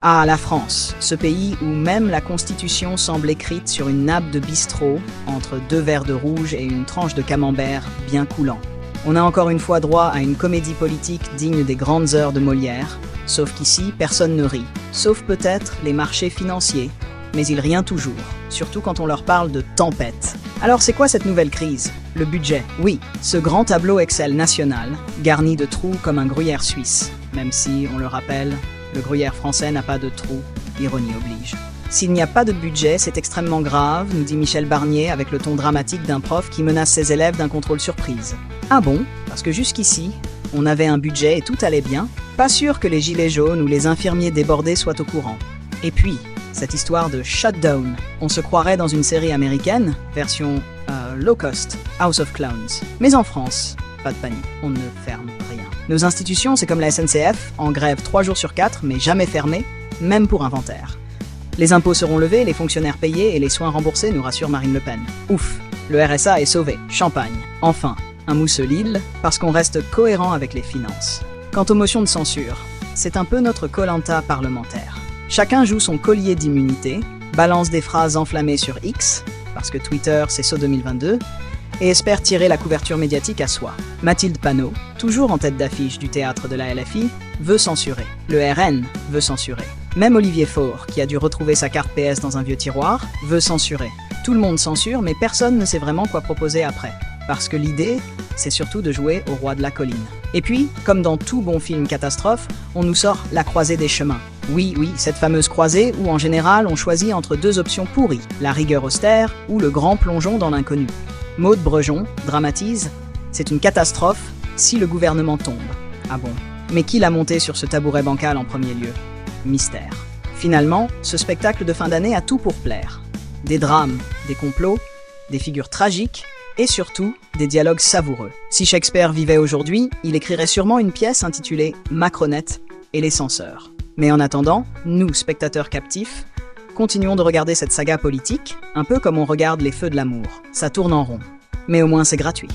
Ah, la France, ce pays où même la Constitution semble écrite sur une nappe de bistrot, entre deux verres de rouge et une tranche de camembert bien coulant. On a encore une fois droit à une comédie politique digne des grandes heures de Molière, sauf qu'ici, personne ne rit, sauf peut-être les marchés financiers, mais ils rient toujours, surtout quand on leur parle de tempête. Alors c'est quoi cette nouvelle crise? Le budget. Oui, ce grand tableau Excel national, garni de trous comme un gruyère suisse, même si, on le rappelle, le gruyère français n'a pas de trous, ironie oblige. S'il n'y a pas de budget, c'est extrêmement grave, nous dit Michel Barnier avec le ton dramatique d'un prof qui menace ses élèves d'un contrôle surprise. Ah bon? Parce que jusqu'ici, on avait un budget et tout allait bien? Pas sûr que les gilets jaunes ou les infirmiers débordés soient au courant. Et puis, cette histoire de shutdown, on se croirait dans une série américaine, version low cost, House of Clowns. Mais en France, pas de panique, on ne ferme rien. Nos institutions, c'est comme la SNCF, en grève 3 jours sur 4, mais jamais fermées, même pour inventaire. Les impôts seront levés, les fonctionnaires payés et les soins remboursés, nous rassure Marine Le Pen. Ouf, le RSA est sauvé, champagne. Enfin, un mousse Lille, parce qu'on reste cohérent avec les finances. Quant aux motions de censure, c'est un peu notre koh-lanta parlementaire. Chacun joue son collier d'immunité, balance des phrases enflammées sur X, parce que Twitter c'est saut 2022, et espère tirer la couverture médiatique à soi. Mathilde Panot, toujours en tête d'affiche du théâtre de la LFI, veut censurer. Le RN veut censurer. Même Olivier Faure, qui a dû retrouver sa carte PS dans un vieux tiroir, veut censurer. Tout le monde censure, mais personne ne sait vraiment quoi proposer après. Parce que l'idée, c'est surtout de jouer au roi de la colline. Et puis, comme dans tout bon film catastrophe, on nous sort la croisée des chemins. Oui, cette fameuse croisée où en général on choisit entre deux options pourries, la rigueur austère ou le grand plongeon dans l'inconnu. Maude Brejon dramatise, c'est une catastrophe si le gouvernement tombe. Ah bon? Mais qui l'a monté sur ce tabouret bancal en premier lieu? Mystère. Finalement, ce spectacle de fin d'année a tout pour plaire. Des drames, des complots, des figures tragiques et surtout des dialogues savoureux. Si Shakespeare vivait aujourd'hui, il écrirait sûrement une pièce intitulée Macronette et les censeurs. Mais en attendant, nous, spectateurs captifs, continuons de regarder cette saga politique, un peu comme on regarde les feux de l'amour. Ça tourne en rond. Mais au moins c'est gratuit.